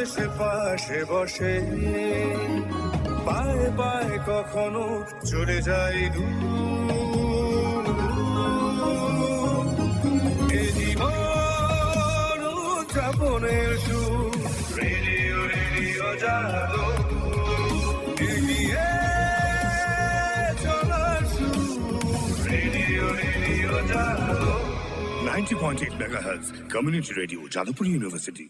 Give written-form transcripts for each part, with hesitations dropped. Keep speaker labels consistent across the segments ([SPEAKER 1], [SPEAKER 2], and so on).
[SPEAKER 1] এসে পাশে বসে, পায়ে পায়ে কখনো চলে যাই দূর। এ জীবন উদযাপনের সুর, রেডিও রেডিও জাগো, এগিয়ে চলার সুর, রেডিও রেডিও জাগো। 90.8 megahertz community radio, Jadavpur University.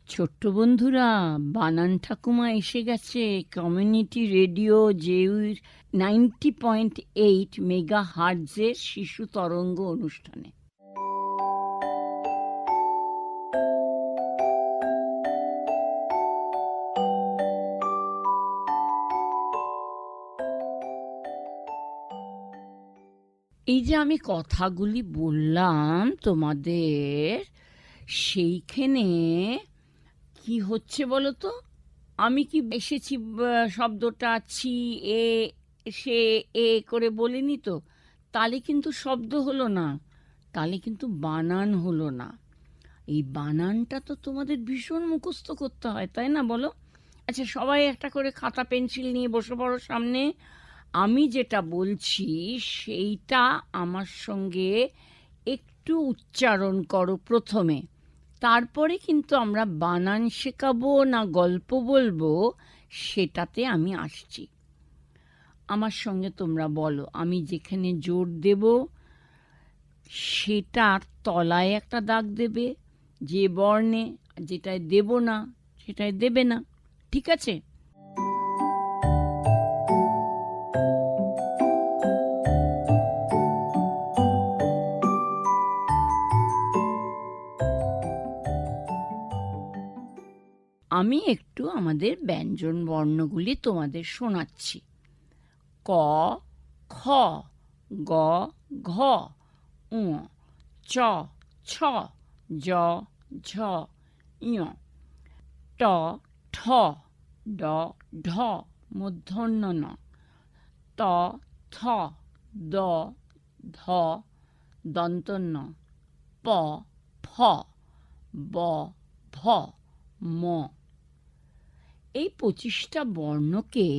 [SPEAKER 2] ছোট্ট বন্ধুরা, বানান ঠাকুমা এসে গেছে কমিউনিটি রেডিও জেউর 90.8 মেগা হার্টজের শিশু তরঙ্গ অনুষ্ঠানে। এই যে আমি কথাগুলি বললাম তোমাদের, সেইখানে কি হচ্ছে বলো তো? আমি কি এসেছি শব্দটা ছি এ সে এ করে বলিনি তো, তাহলে কিন্তু শব্দ হলো না, তাহলে কিন্তু বানান হলো না। এই বানানটা তো তোমাদের ভীষণ মুখস্থ করতে হয়, তাই না বলো? আচ্ছা, সবাই একটা করে খাতা পেন্সিল নিয়ে বসে পড়ো সামনে। আমি যেটা বলছি সেইটা আমার সঙ্গে একটু উচ্চারণ করো প্রথমে, তারপরে কিন্তু আমরা বানান শেখাবো না গল্প বলবো সেটাতে আমি আসছি। আমার সঙ্গে তোমরা বলো, আমি যেখানে জোর দেব সেটার তলায় একটা দাগ দেবে, যে বর্ণে, যেটায় দেব না সেটায় দেবে না, ঠিক আছে? আমি একটু আমাদের ব্যঞ্জন বর্ণগুলি তোমাদের শোনাচ্ছি। ক, খ, গ, ঘ, ঙ, চ, ছ, জ, ঝ, ঞ, ট, ঠ, ড, ঢ, মূর্ধন্য ণ, ত, থ, দ, ধ, দন্তন্য, প, ফ, ব, ভ, ম। এই 25টা বর্ণকে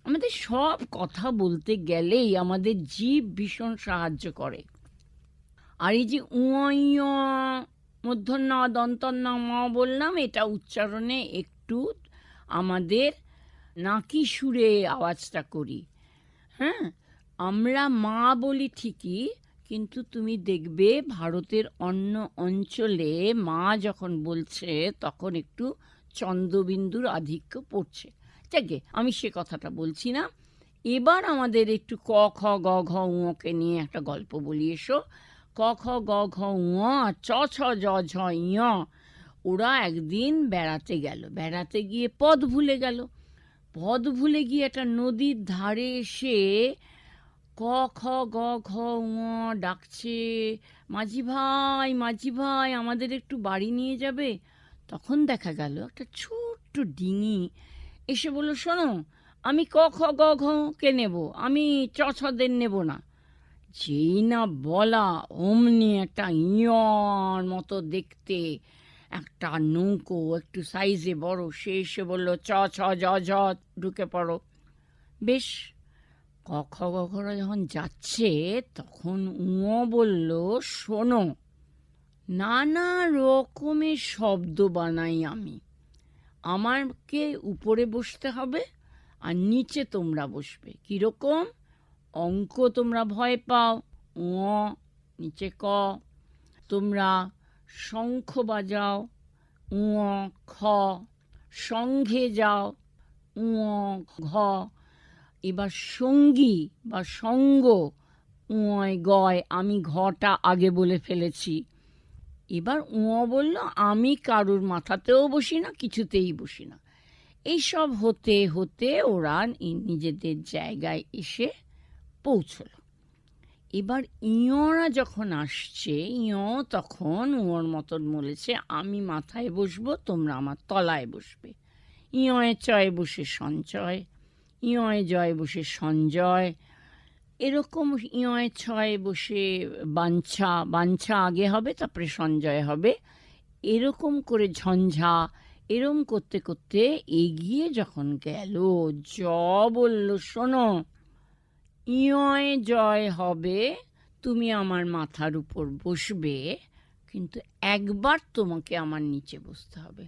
[SPEAKER 2] আমাদের সব কথা বলতে গেলেই আমাদের জিভ ভীষণ সাহায্য করে। আর এই যে মূর্ধন্য দন্তন্য ম বললাম, এটা উচ্চারণে একটু আমাদের নাকি সুরে আওয়াজটা করি। হ্যাঁ, আমরা মা বলি ঠিকই, কিন্তু তুমি দেখবে ভারতের অন্য অঞ্চলে মা যখন বলছে তখন একটু চন্দ্রবিন্দুর আধিক্য পড়ছে। যাকে আমি সে কথাটা বলছি না। এবার আমাদের একটু ক, খ, গ, ঘ, ঙকে নিয়ে একটা গল্প বলি, এসো। ক, খ, গ, ঘ, ঙ, চ, ছ, জ, ঝ, ঞ। ওরা একদিন বেড়াতে গেল, বেড়াতে গিয়ে পথ ভুলে গেল। পথ ভুলে গিয়ে একটা নদীর ধারে এসে ক, খ, গ, ঘ, ঙ ডাকছে, মাঝি ভাই, মাঝি ভাই, আমাদের একটু বাড়ি নিয়ে যাবে? তখন দেখা গেল একটা ছোট্ট ডিঙি এসে বলল, শোনো, আমি ক, খ, গ, ঘ কে নেব, আমি চ, ছদের নেব না। যেই না বলা, অমনি একটা ইয়র মতো দেখতে একটা নৌকো, একটু সাইজে বড়, সে এসে বলল, চ, ছ, জ, ঝ, ঢুকে পড়ো। বেশ, ক, খ, গ, ঘরা যখন যাচ্ছে তখন বলল, শোনো, নানা রকমের শব্দ বানাই আমি, আমাকে উপরে বসতে হবে আর নিচে তোমরা বসবে। কীরকম? অঙ্ক তোমরা ভয় পাও, নিচে ক। তোমরা শঙ্খ বাজাও, খ। সঙ্ঘে যাও, ঘ। এবার সঙ্গী বা সঙ্গ, গয়, আমি ঘটা আগে বলে ফেলেছি। এবার বলল, আমি কারুর মাথাতেও বসি না, কিছুতেই বসি না। এইসব হতে হতে ওরা নিজেদের জায়গায় এসে পৌঁছলো। এবার ইঁয়োরা যখন আসছে, ইঁয়ো তখন ওর মতন বলেছে, আমি মাথায় বসবো, তোমরা আমার তলায় বসবে। ইঁয়ে চয়ে বসে সঞ্চয়, ইঁয়ে জয় বসে সঞ্জয়, এরকম ইঁয়ে ছয় বসে বাঞ্ছা, বাঞ্ছা আগে হবে তারপরে সঞ্জয় হবে, এরকম করে ঝঞ্ঝা, এরম করতে করতে এগিয়ে যখন গেল, জ বলল, শোনো, ইঁয়ে জয় হবে, তুমি আমার মাথার উপর বসবে, কিন্তু একবার তোমাকে আমার নিচে বসতে হবে।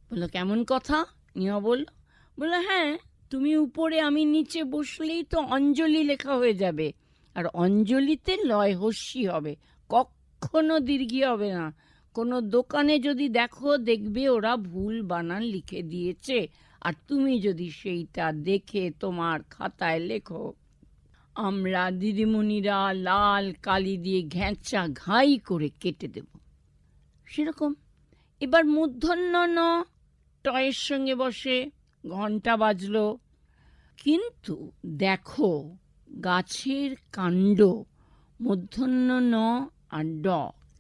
[SPEAKER 2] বললো, কেমন কথা? ইঁয়ে বললো, হ্যাঁ, তুমি উপরে আমি নিচে বসলেই তো অঞ্জলি লেখা হয়ে যাবে, আর অঞ্জলিতে লয় হস্যি হবে, কখনো দীর্ঘী হবে না। কোনো দোকানে যদি দেখো, দেখবে ওরা ভুল বানান লিখে দিয়েছে, আর তুমি যদি সেইটা দেখে তোমার খাতায় লেখো, আমরা দিদিমণিরা লাল কালি দিয়ে ঘ্যাঁচা ঘাই করে কেটে দেব। সেরকম এবার মূর্ধন্য ন টয়ের সঙ্গে বসে, ঘন্টা বাজলো, কিন্তু দেখো গাছের কাণ্ড মূর্ধন্য ন আর ড,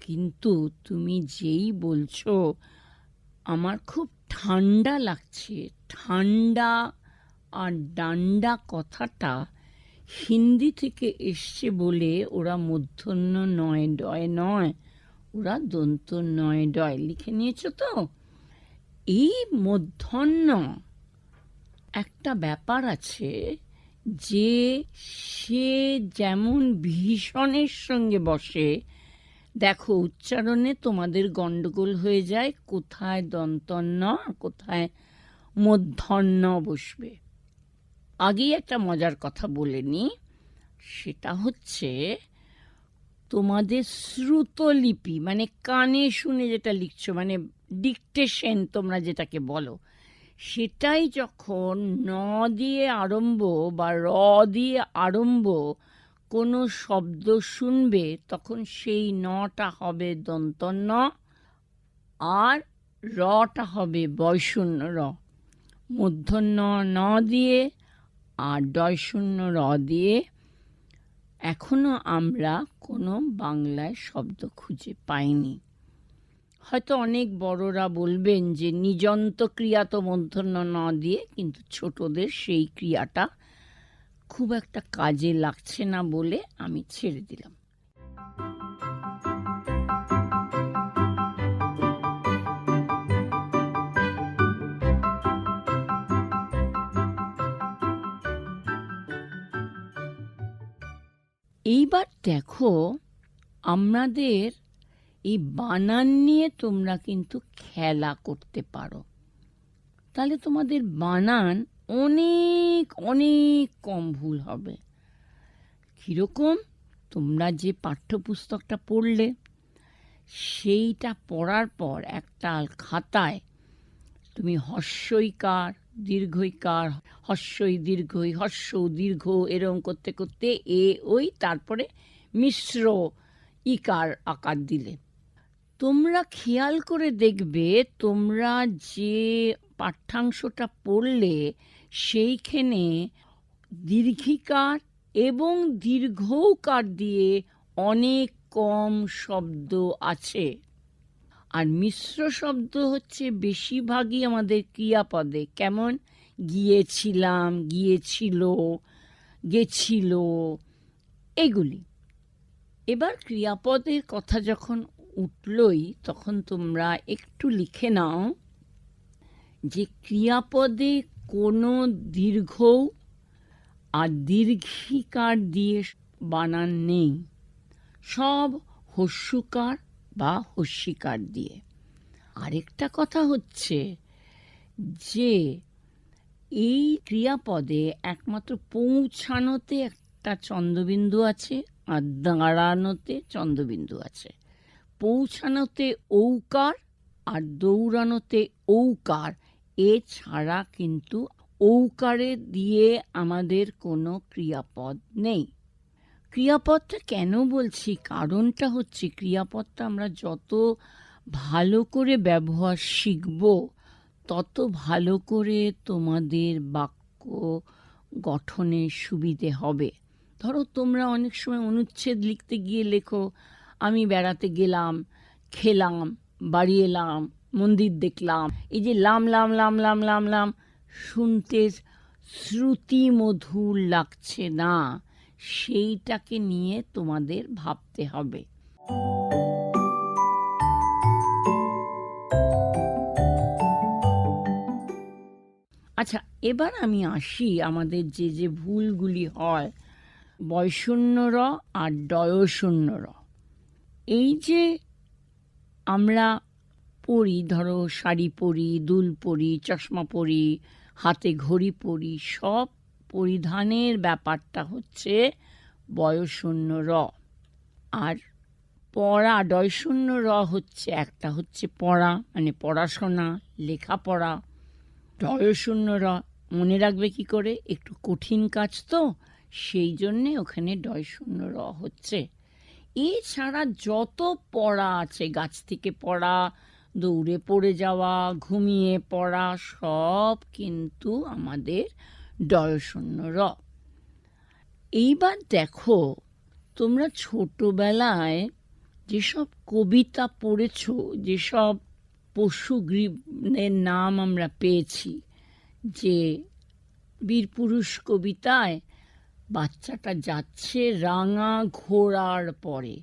[SPEAKER 2] কিন্তু তুমি যেই বলছো আমার খুব ঠান্ডা লাগছে, ঠান্ডা আর ডান্ডা কথাটা হিন্দি থেকে এসছে বলে ওরা মূর্ধন্য নয় ডয় নয়, ওরা দন্ত নয় ডয় লিখে নিয়েছো তো। এই মূর্ধন্য একটা ব্যাপার আছে যে সে যেমন ভীষণের সঙ্গে বসে, দেখো উচ্চারণে তোমাদের গন্ডগোল হয়ে যায়, কোথায় দন্তন্য কোথায় মূর্ধন্য বসবে। আগেই একটা মজার কথা বলে নি, সেটা হচ্ছে তোমাদের শ্রুতলিপি, মানে কানে শুনে যেটা লিখছো, মানে ডিকটেশন তোমরা যেটাকে বলো, সেটাই যখন ন দিয়ে আরম্ভ বা র দিয়ে আরম্ভ কোনো শব্দ শুনবে, তখন সেই নটা হবে দন্তন্য আর রটা হবে বয়শূন্য র। মূর্ধন্য ন দিয়ে আর ডয়শূন্য র দিয়ে এখনো আমরা কোনো বাংলায় শব্দ খুঁজে পাইনি। হয়তো অনেক বড়রা বলবেন যে নিজন্ত ক্রিয়া তো মূর্ধন্য ন দিয়ে, কিন্তু ছোটদের সেই ক্রিয়াটা খুব একটা কাজে লাগছে না বলে আমি ছেড়ে দিলাম। এইবার দেখো, আমাদের এই বানান নিয়ে তোমরা কিন্তু খেলা করতে পারো, তাহলে তোমাদের বানান অনেক অনেক কম ভুল হবে। কীরকম? তোমরা যে পাঠ্যপুস্তকটা পড়লে, সেইটা পড়ার পর একটা খাতায় তুমি হস্যইকার দীর্ঘইকার, হস্যই দীর্ঘই, হস্য দীর্ঘ, এরম করতে করতে এ ওই, তারপরে মিশ্র ইকার আকার দিলে, তোমরা খেয়াল করে দেখবে তোমরা যে পাঠ্যাংশটা পড়লে সেইখানে দীর্ঘিকার এবং দীর্ঘৌকার দিয়ে অনেক কম শব্দ আছে। আর মিশ্র শব্দ হচ্ছে বেশিরভাগই আমাদের ক্রিয়াপদে, কেমন গিয়েছিলাম, গিয়েছিল, গেছিল, এগুলি। এবার ক্রিয়াপদের কথা যখন উঠলই, তখন তোমরা একটু লিখে নাও যে ক্রিয়াপদে কোনো দীর্ঘ আর দীর্ঘিকার দিয়ে বানান নেই, সব হস্যকার বা হস্যিকার দিয়ে। আরেকটা কথা হচ্ছে যে এই ক্রিয়াপদে একমাত্র পৌঁছানোতে একটা চন্দ্রবিন্দু আছে আর দাঁড়ানোতে চন্দ্রবিন্দু আছে। পৌঁছানোতে ঔকার আর দৌড়ানোতে ঔকার, এছাড়া কিন্তু ঔকারে দিয়ে আমাদের কোনো ক্রিয়াপদ নেই। ক্রিয়াপদটা কেন বলছি, কারণটা হচ্ছে ক্রিয়াপদটা আমরা যত ভালো করে ব্যবহার শিখব, তত ভালো করে তোমাদের বাক্য গঠনের সুবিধে হবে। ধরো তোমরা অনেক সময় অনুচ্ছেদ লিখতে গিয়ে লেখো, আমি বেড়াতে গেলাম, খেলাম, বাড়ি এলাম, মন্দির দেখলাম। এই যে লাম লাম লাম লাম লাম লাম শুনতে শ্রুতি মধুর লাগছে না, সেইটাকে নিয়ে তোমাদের ভাবতে হবে। আচ্ছা, এবার আমি আসি আমাদের যে যে ভুলগুলি হয় বয়শূন্য র আর ডয়শূন্য র। এই যে আমরা পরি, ধরো শাড়ি পরি, দুল পরি, চশমা পরি, হাতে ঘড়ি পরি, সব পরিধানের ব্যাপারটা হচ্ছে বয়শূন্য র। আর পড়া ডয়শূন্য র হচ্ছে, একটা হচ্ছে পড়া মানে পড়াশোনা, লেখাপড়া। ডয়শূন্য র মনে রাখবে কি করে, একটু কঠিন কাজ তো, সেই জন্যে ওখানে ডয়শূন্য র হচ্ছে। এছাড়া যত পড়া আছে, গাছ থেকে পড়া, দৌড়ে পড়ে যাওয়া, ঘুমিয়ে পড়া, সব কিন্তু আমাদের ডয়শূন্য র। এইবার দেখো, তোমরা ছোটবেলায় যেসব কবিতা পড়েছ, যেসব পশুগৃহের নাম আমরা পেয়েছি, যে বীরপুরুষ কবিতায় বাচ্চাটা যাচ্ছে রাঙা ঘোড়ার পরে,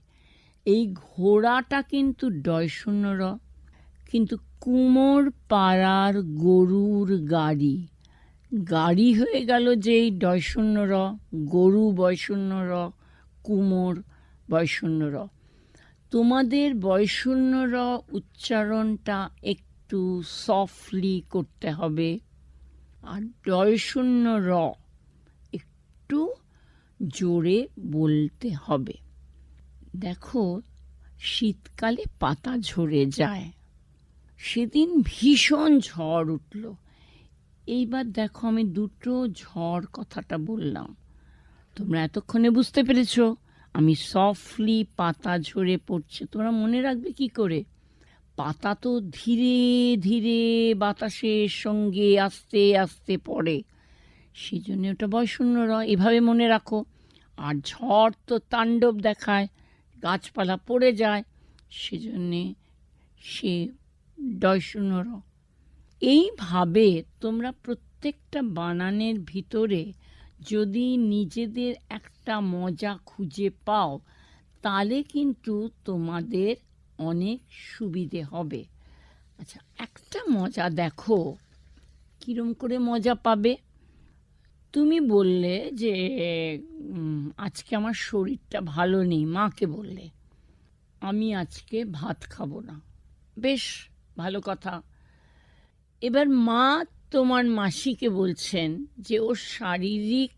[SPEAKER 2] এই ঘোড়াটা কিন্তু ডয়শূন্য র। কিন্তু কুমোর পাড়ার গরুর গাড়ি, গাড়ি হয়ে গেল যেই ডয়শূন্য র, গরু বয়শূন্য র, কুমোর বয়শূন্য র। তোমাদের বয়শূন্য র উচ্চারণটা একটু সফটলি করতে হবে, আর ডয়শূন্য র একটু জোরে বলতে হবে। দেখো, শীতকালে পাতা ঝরে যায়, সেদিন ভীষণ ঝড় উঠল। এইবার দেখো, আমি দুটো ঝড় কথাটা বললাম, তোমরা এতক্ষণে বুঝতে পেরেছ আমি সফটলি পাতা ঝরে পড়ছে। তোমরা মনে রাখবে কি করে? পাতা তো ধীরে ধীরে বাতাসের সঙ্গে আস্তে আস্তে পড়ে, সেই জন্য ওটা বয়শূন্য র, এভাবে মনে রাখো। আর ঝড় তো তাণ্ডব দেখায়, গাছপালা পড়ে যায়, সেজন্যে সে ডয়শূন্য র। এইভাবে তোমরা প্রত্যেকটা বানানের ভিতরে যদি নিজেদের একটা মজা খুঁজে পাও, তাহলে কিন্তু তোমাদের অনেক সুবিধে হবে। আচ্ছা, একটা মজা দেখো, কিরম করে মজা পাবে। তুমি বললে যে আজকে আমার শরীরটা ভালো নেই, মাকে বললে আমি আজকে ভাত খাবো না, বেশ ভালো কথা। এবার মা তোমার মাসিকে বলছেন যে ওর শারীরিক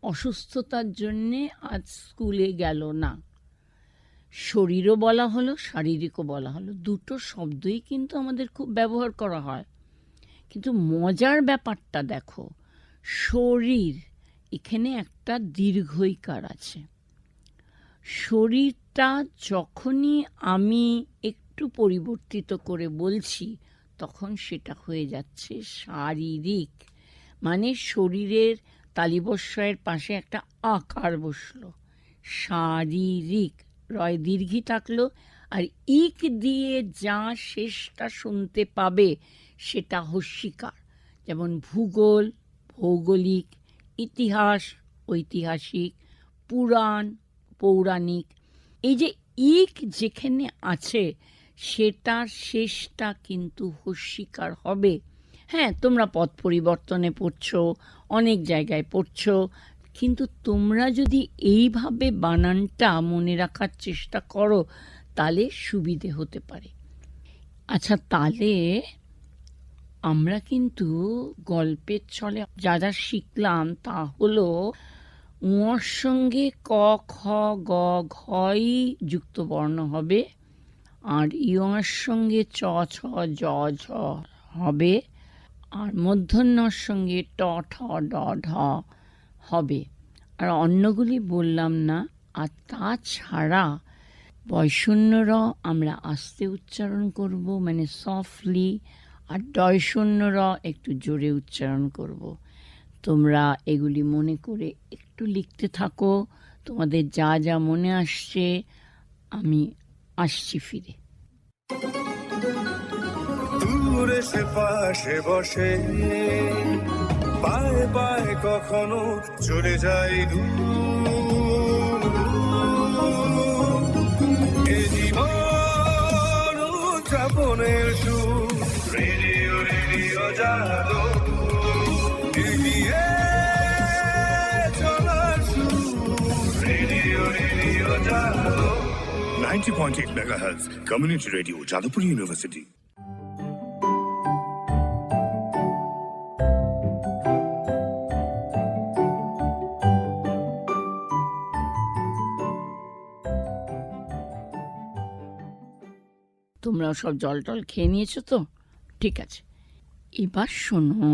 [SPEAKER 2] অসুস্থতার জন্যে আজ স্কুলে গেল না। শরীরও বলা হলো, শারীরিকও বলা হলো, দুটো শব্দই কিন্তু আমাদের খুব ব্যবহার করা হয়। কিন্তু মজার ব্যাপারটা দেখো, শরীর এখানে একটা দীর্ঘইকার আছে। শরীরটা যখনই আমি একটু পরিবর্তিত করে বলছি, তখন সেটা হয়ে যাচ্ছে শারীরিক। মানে শরীরের তালিবস্বয়ের পাশে একটা আকার বসলো, শারীরিক। রয় দীর্ঘি থাকলো, আর ইক দিয়ে যা শেষটা শুনতে পাবে সেটা হস্যিকার। যেমন ভূগোল, ভৌগোলিক, ইতিহাস, ঐতিহাসিক, পুরাণ, পৌরাণিক। এই যে ইক যেখানে আছে, সেটার শেষটা কিন্তু হস্যিকার হবে। হ্যাঁ, তোমরা পথ পরিবর্তনে পড়ছো, অনেক জায়গায় পড়ছো, কিন্তু তোমরা যদি এইভাবে বানানটা মনে রাখার চেষ্টা করো, তাহলে সুবিধে হতে পারে। আচ্ছা, তাহলে আমরা কিন্তু গল্পের ছলে যা যা শিখলাম তা হলো, উঁর সঙ্গে ক, খ, গ, ঘই যুক্ত বর্ণ হবে, আর ইয়র সঙ্গে চ, ছ, জ, ঝ হবে, আর মূর্ধন্যর সঙ্গে ট, ঠ, ড, ঢ হবে। আর অন্যগুলি বললাম না। আর তাছাড়া বয়শূন্য র আমরা আস্তে উচ্চারণ করব, মানে সফটলি, আর ডয় শূন্য র একটু জোরে উচ্চারণ করব। তোমরা এগুলি মনে করে একটু লিখতে থাকো, তোমাদের যা যা মনে আসছে। আমি আসছি ফিরে।
[SPEAKER 1] দূরে সে পাশে বসে, পায়ে পায়ে কখনো চলে যায় দূর। এ জীবন উদযাপনের সুর, রেডিও রেডিও জাদু, এগিয়ে চলার সুর, রেডিও রেডিও জাদু। 90.8 megahertz community radio, Jadavpur University.
[SPEAKER 2] তোমরা সব জল টল খেয়ে নিয়েছো তো? ঠিক আছে, এবার শোনো,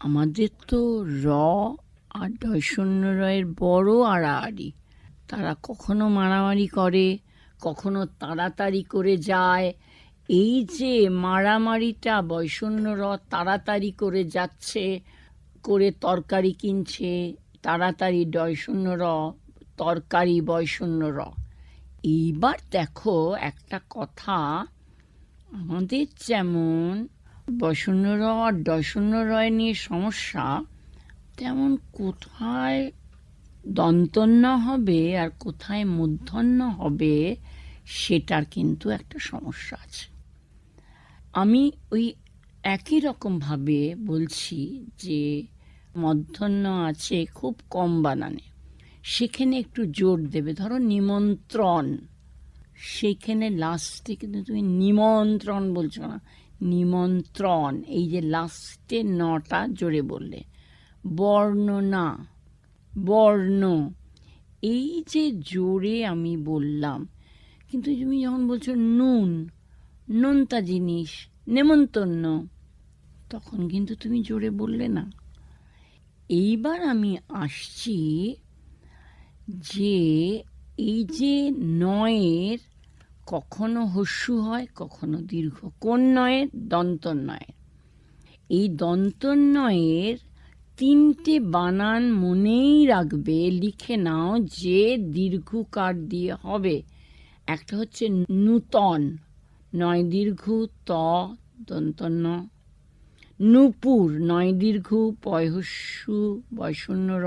[SPEAKER 2] আমাদের তো র আর ডয় শূন্য রয়ের বড় আড়াআড়ি। তারা কখনো মারামারি করে, কখনো তাড়াতাড়ি করে যায়। এই যে মারামারিটা, বয়শূন্য র তাড়াতাড়ি করে যাচ্ছে, করে তরকারি কিনছে, তাড়াতাড়ি ডয় শূন্য র, তরকারি বয়শূন্য র। এইবার দেখো একটা কথা, আমাদের যেমন বয়শূন্য র আর ডয় শূন্য রয় নিয়ে সমস্যা, তেমন কোথায় দন্তন্য হবে আর কোথায় মূর্ধন্য হবে সেটার কিন্তু একটা সমস্যা আছে। আমি ওই একই রকমভাবে বলছি যে মূর্ধন্য আছে খুব কম বানানে, সেখানে একটু জোর দেবে। ধরো নিমন্ত্রণ, সেইখানে লাস্টে কিন্তু তুমি নিমন্ত্রণ বলছো না, নিমন্ত্রণ। এই যে লাস্টে নটা জোরে বললে। বর্ণনা, বর্ণ, এই যে জোরে আমি বললাম, কিন্তু তুমি যখন বলছো নুন, নোনতা জিনিস, নেমন্তন্ন, তখন কিন্তু তুমি জোরে বললে না। এইবার আমি আসছি যে এই যে নয়ের কখনো হস্যু হয়, কখনো দীর্ঘ। কোন নয়ের? দন্তন্বয়ের। এই দন্তন্বয়ের তিনটে বানান মনেই রাখবে, লিখে নাও, যে দীর্ঘকার দিয়ে হবে। একটা হচ্ছে নূতন, নয় দীর্ঘ ত দন্তন্য। নূপুর, নয় দীর্ঘ পয় হস্যু বয়শূন্য র।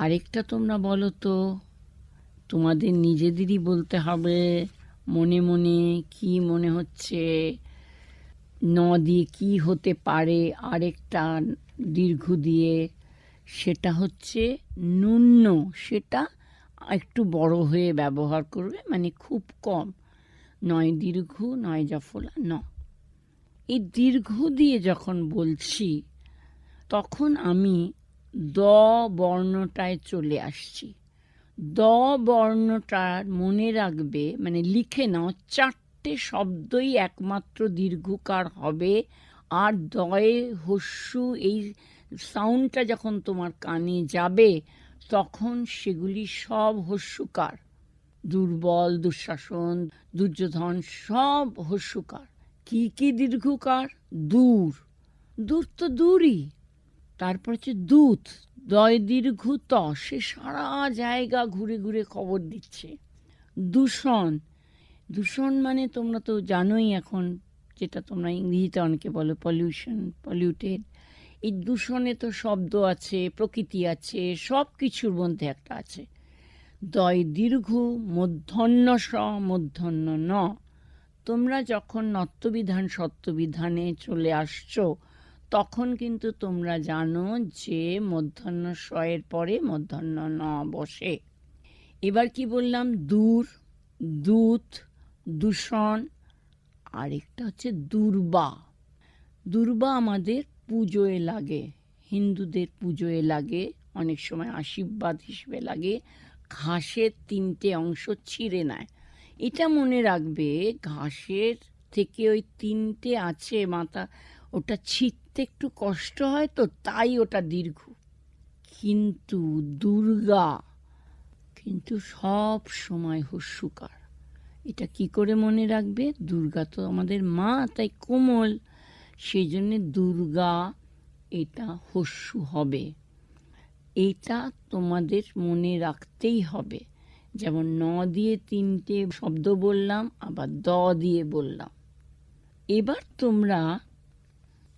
[SPEAKER 2] আরেকটা তোমরা বলো তো, তোমাদের নিজেদেরই বলতে হবে মনে মনে, কি মনে হচ্ছে ন দিয়ে কি হতে পারে আরেকটা দীর্ঘ দিয়ে। সেটা হচ্ছে ন্যূন্য, সেটা একটু বড় হয়ে ব্যবহার করবে, মানে খুব কম। নয় দীর্ঘ, নয় জফলা ন। এই দীর্ঘ দিয়ে যখন বলছি তখন আমি দ বর্ণটায় চলে আসছি। দ বর্ণটার মনে রাখবে, মানে লিখে নাও, চারটে শব্দই একমাত্র দীর্ঘকার হবে। আর দয়ে হস্যু, এই সাউন্ডটা যখন তোমার কানে যাবে তখন সেগুলি সব হস্যুকার। দুর্বল, দুঃশাসন, দুর্যোধন সব হস্যুকার। কি কি দীর্ঘকার? দূর, দূর তো দূরই। তারপর হচ্ছে দূত, দয় দীর্ঘ ত, সে সারা জায়গা ঘুরে ঘুরে খবর দিচ্ছে। দূষণ, দূষণ মানে তোমরা তো জানোই এখন, যেটা তোমরা ইংরেজিতে অনেকে বলো পলিউশন, পলিউটেড। এই দূষণে তো শব্দ আছে, প্রকৃতি আছে, সব কিছুর মধ্যে একটা আছে। দয় দীর্ঘ, মূর্ধন্য স, মূর্ধন্য ন। তোমরা যখন নত্যবিধান সত্যবিধানে চলে আসছো তখন কিন্তু তোমরা জানো যে মূর্ধন্য স এর পরে মূর্ধন্য ন বসে। এবার কি বললাম? দূর, দূত, দূষণ, আরেকটা হচ্ছে দুর্বা। দুর্বা আমাদের পুজোয় লাগে, হিন্দুদের পুজোয় লাগে, অনেক সময় আশীর্বাদ হিসেবে লাগে। ঘাসের তিনটে অংশ ছিঁড়ে নেয়। এটা মনে রাখবে, ঘাসের থেকে ওই তিনটে আছে মাথা, ওটা ছিঁড়তে একটু কষ্ট হয়, তো তাই ওটা দীর্ঘ। কিন্তু দুর্গা কিন্তু সব সময় হস্যুকার। এটা কি করে মনে রাখবে? দুর্গা তো আমাদের মা, তাই কোমল, সেই জন্যে দুর্গা এটা হস্যু হবে। এটা তোমাদের মনে রাখতেই হবে। যেমন ন দিয়ে 3টে শব্দ বললাম, আবার দ দিয়ে বললাম। এবার তোমরা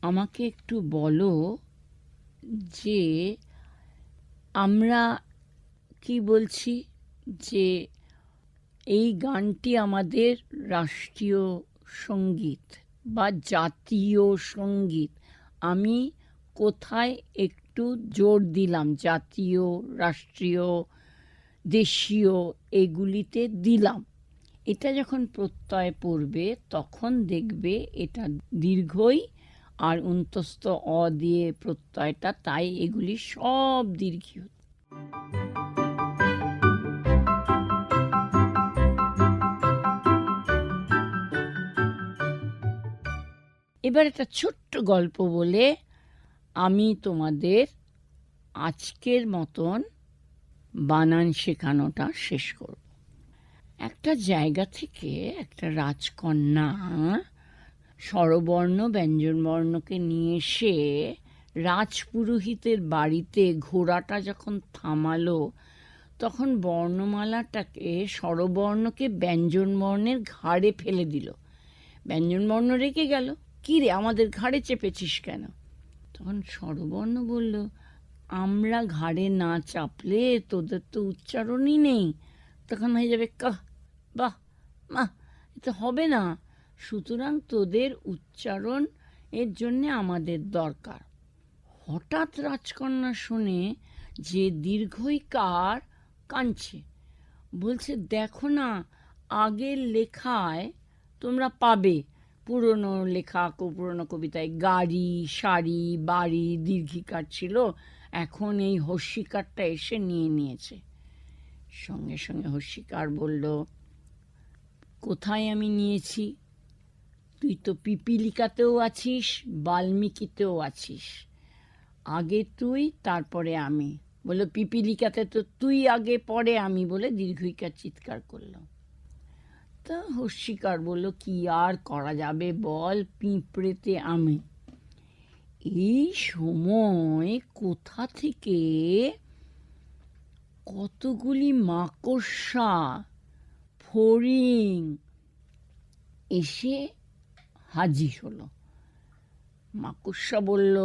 [SPEAKER 2] আমাকে একটু বলো যে আমরা কি বলছি, যে এই গানটি আমাদের রাষ্ট্রীয় সঙ্গীত বা জাতীয় সঙ্গীত। আমি কোথায় একটু জোর দিলাম? জাতীয়, রাষ্ট্রীয়, দেশীয় এগুলিতে দিলাম। এটা যখন প্রত্যয় পড়বে তখন দেখবে এটা দীর্ঘই, আর অন্তস্থ অ দিয়ে প্রত্যয়টা, তাই এগুলি সব দীর্ঘীয়। এবার একটা ছোট্ট গল্প বলে আমি তোমাদের আজকের মতন বানান শেখানোটা শেষ করব। একটা জায়গা থেকে একটা রাজকন্যা স্বরবর্ণ ব্যঞ্জনবর্ণকে নিয়ে এসে রাজপুরোহিতের বাড়িতে ঘোড়াটা যখন থামালো, তখন বর্ণমালাটাকে, স্বরবর্ণকে ব্যঞ্জনবর্ণের ঘাড়ে ফেলে দিল। ব্যঞ্জনবর্ণ রেখে গেল। কি রে, আমাদের ঘাড়ে চেপেছিস কেন? তখন স্বরবর্ণ বলল, আমরা ঘাড়ে না চাপলে তোদের তো উচ্চারণই নেই, তখন হয়ে যাবে কাহ, বাহ, মাহ, এটা হবে না। সুতরাং তোদের উচ্চারণ এর জন্যে আমাদের দরকার। হঠাৎ রাজকন্যা শুনে যে দীর্ঘইকার কাঁদছে, বলছে, দেখো না, আগের লেখায় তোমরা পাবে, পুরনো লেখা, পুরনো কবিতায় গাড়ি, শাড়ি, বাড়ি দীর্ঘিকার ছিল, এখন এই হস্যিকারটা এসে নিয়ে নিয়েছে। সঙ্গে সঙ্গে হস্যিকার বলল, কোথায় আমি নিয়েছি? তুই তো পিপিলিকাতেও আছিস, বাল্মীকিতেও আছিস। আগে তুই, তারপরে আমি। বললো, পিপিলিকাতে তো তুই আগে, পরে আমি, বলে দীর্ঘইকার চিৎকার করলাম। তা হস্যিকার বলল, কি আর করা যাবে বল, পিঁপড়েতে আমি। এই সময় কোথা থেকে কতগুলি মাকড়সা, ফড়িং এসে হাজির হলো। মাকড়সা বলল,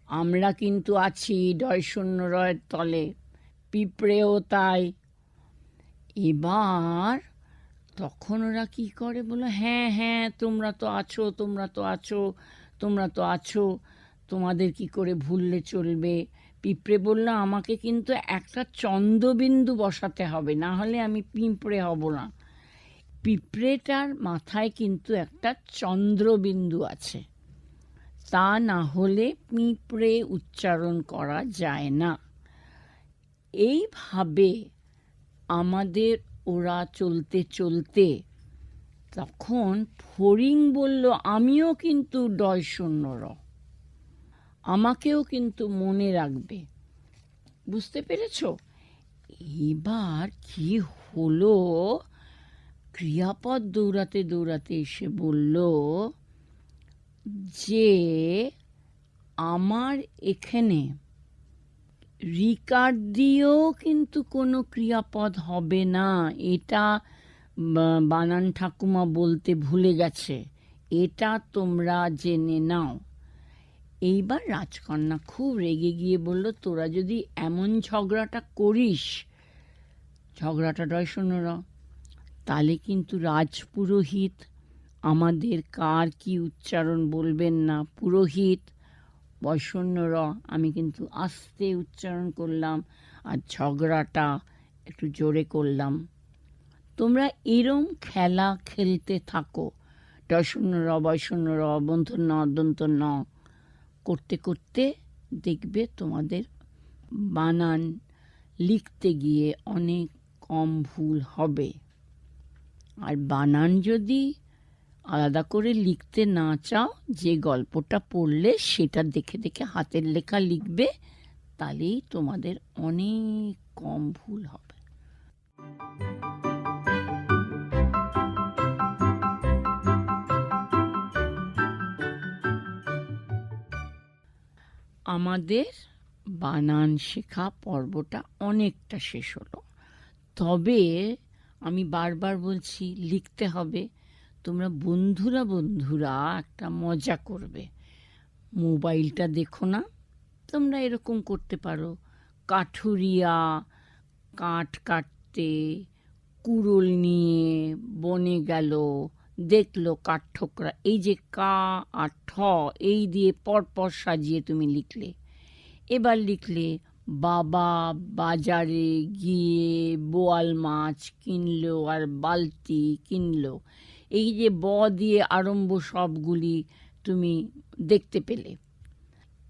[SPEAKER 2] আমরা কিন্তু আছি ডয় শূন্য রয়ের তলে, পিঁপড়েও তাই। এবার তখন ওরা কি করে, বলল, হ্যাঁ হ্যাঁ, তোমরা তো আছো, তোমরা তো আছো, তোমরা তো আছো, তোমাদের কি করে ভুললে চলবে। পিঁপড়ে বলল, আমাকে কিন্তু একটা চন্দ্রবিন্দু বসাতে হবে, না হলে আমি পিঁপড়ে হব না। পিঁপড়েটার মাথায় কিন্তু একটা চন্দ্রবিন্দু আছে, তা না হলে পিঁপড়ে উচ্চারণ করা যায় না। এইভাবে আমাদের ওরা চলতে চলতে তখন ফড়িং বলল, আমিও কিন্তু ডয় শূন্য র, আমাকেও কিন্তু মনে রাখবে। বুঝতে পেরেছ? এবার কি হলো, ক্রিয়াপদ দৌড়াতে দৌড়াতে এসে বলল যে আমার এখানে রিকার দিয়েও কিন্তু কোনো ক্রিয়াপদ হবে না, এটা বানান ঠাকুমা বলতে ভুলে গেছে, এটা তোমরা জেনে নাও। এইবার রাজকন্যা খুব রেগে গিয়ে বলল, তোরা যদি এমন ঝগড়াটা করিস, ঝগড়াটা ডয় শূন্য র, তাহলে কিন্তু রাজপুরোহিত আমাদের কার কি উচ্চারণ বলবেন না। পুরোহিত বয়শূন্য র, আমি কিন্তু আস্তে উচ্চারণ করলাম, আর ঝগড়াটা একটু জোরে করলাম। তোমরা এরম খেলা খেলতে থাকো, ডয়শূন্য র, বয়শূন্য র, বন্ধু ন, দন্ত ন করতে করতে দেখবে তোমাদের বানান লিখতে গিয়ে অনেক কম ভুল হবে। আর বানান যদি আলাদা করে লিখতে না চাও, যে গল্পটা পড়লে সেটা দেখে দেখে হাতের লেখা লিখবে, তাহলেই তোমাদের অনেক কম ভুল হবে। আমাদের বানান শেখা পর্বটা অনেকটা শেষ হলো। তবে আমি বারবার বলছি, লিখতে হবে। তোমরা বন্ধুরা একটা মজা করবে, মোবাইলটা দেখো না। তোমরা এরকম করতে পারো, কাঠুরিয়া কাঠ কাটতে কুড়োল নিয়ে বনে গেল, দেখলো কাঠঠোকরা, এই যে কা আর ঠ এই দিয়ে পরপর সাজিয়ে তুমি লিখলে। এবার লিখলে বাবা বাজারে গিয়ে বোয়াল মাছ কিনলো আর বালতি কিনলো। এই যে ব দিয়ে আরম্ভ সবগুলি তুমি দেখতে পেলে।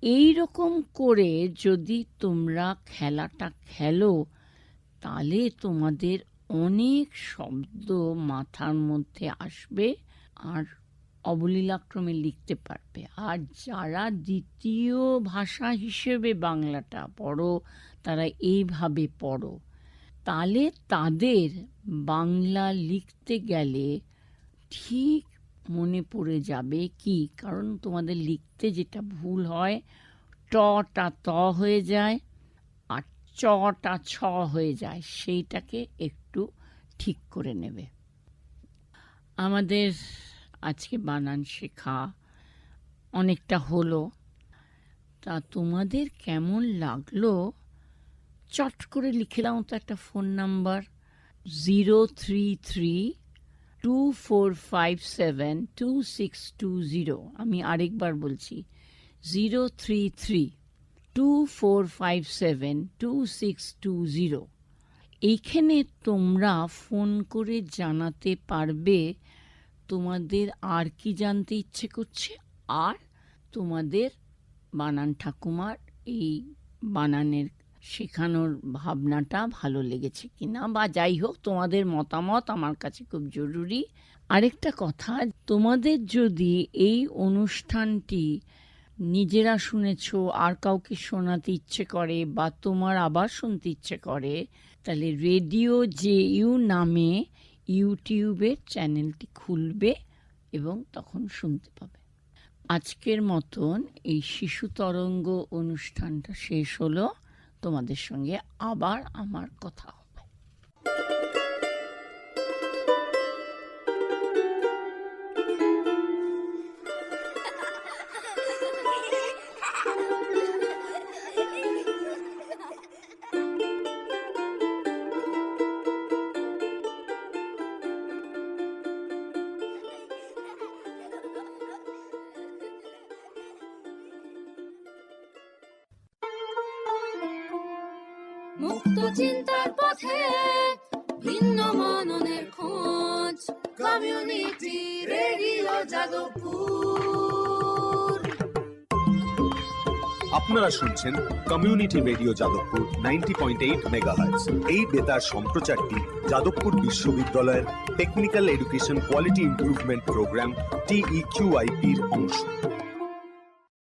[SPEAKER 2] এই রকম করে যদি তোমরা খেলাটা খেলো, তাহলে তোমাদের অনেক শব্দ মাথার মধ্যে আসবে আর অবলীলাক্রমে লিখতে পারবে। আর যারা দ্বিতীয় ভাষা হিসেবে বাংলাটা পড়ো, তারা এইভাবে পড়ো, তাহলে তাদের বাংলা লিখতে গেলে ঠিক মনে পড়ে যাবে। কি কারণ তোমাদের লিখতে যেটা ভুল হয়, টটা ত হয়ে যায় আর চটা ছ হয়ে যায়, সেইটাকে একটু ঠিক করে নেবে। আমাদের আজকে বানান শেখা অনেকটা হলো। তা তোমাদের কেমন লাগলো চট করে লিখে দাও তো একটা ফোন নাম্বার 033-2457-2620। আমি আরেকবার বলছি 033-2457-2620। এইখানে তোমরা ফোন করে জানাতে পারবে তোমাদের আর কি জানতে ইচ্ছে করছে, আর তোমাদের বানান ঠাকুমার এই বানানের শেখানোর ভাবনাটা ভালো লেগেছে কিনা, বা যাই হোক তোমাদের মতামত আমার কাছে খুব জরুরি। আরেকটা কথা, তোমাদের যদি এই অনুষ্ঠানটি নিজেরা শুনেছো আর কাউকে শোনাতে ইচ্ছে করে বা তোমার আবার শুনতে ইচ্ছে করে, তাহলে রেডিও JU নামে ইউটিউবের চ্যানেলটি খুলবে এবং তখন শুনতে পাবে। আজকের মতন এই শিশু তরঙ্গ অনুষ্ঠানটা শেষ হলো। তোমাদের সঙ্গে আবার আমার কথা হবে।
[SPEAKER 3] মুক্ত চিন্তার পথে ভিন্ন মননের খোঁজ, কমিউনিটি রেডিও যাদবপুর।
[SPEAKER 4] আপনারা শুনছেন কমিউনিটি রেডিও যাদবপুর 90.8 মেগাহার্টজ। এই বেতার সম্প্রচারটি যাদবপুর বিশ্ববিদ্যালয়ের technical education quality improvement programme TEQIP-র অংশ।